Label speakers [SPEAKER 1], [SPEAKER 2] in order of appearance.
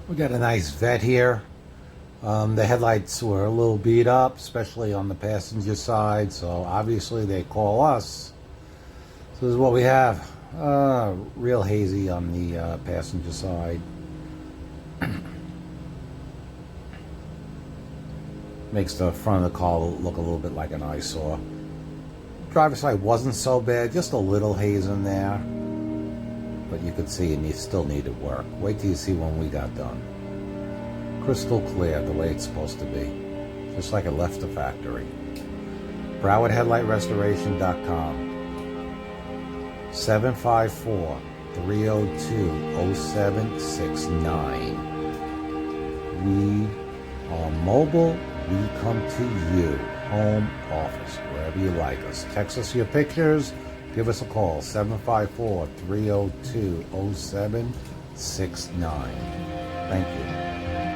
[SPEAKER 1] We got a nice vet here. The headlights were a little beat up, especially on the passenger side, so obviously they call us. So this is what we have. Real hazy on the passenger side. Makes the front of the car look a little bit like an eyesore. Driver's side wasn't so bad, just a little haze in there. But you could see it still needed work. Wait till you see when we got done. Crystal clear, the way it's supposed to be. Just like it left the factory. BrowardHeadlightRestoration.com 754-302-0769. We are mobile. We come to you. Home, office, wherever you like us. Text us your pictures. Give us a call. 754-302-0769. Thank you.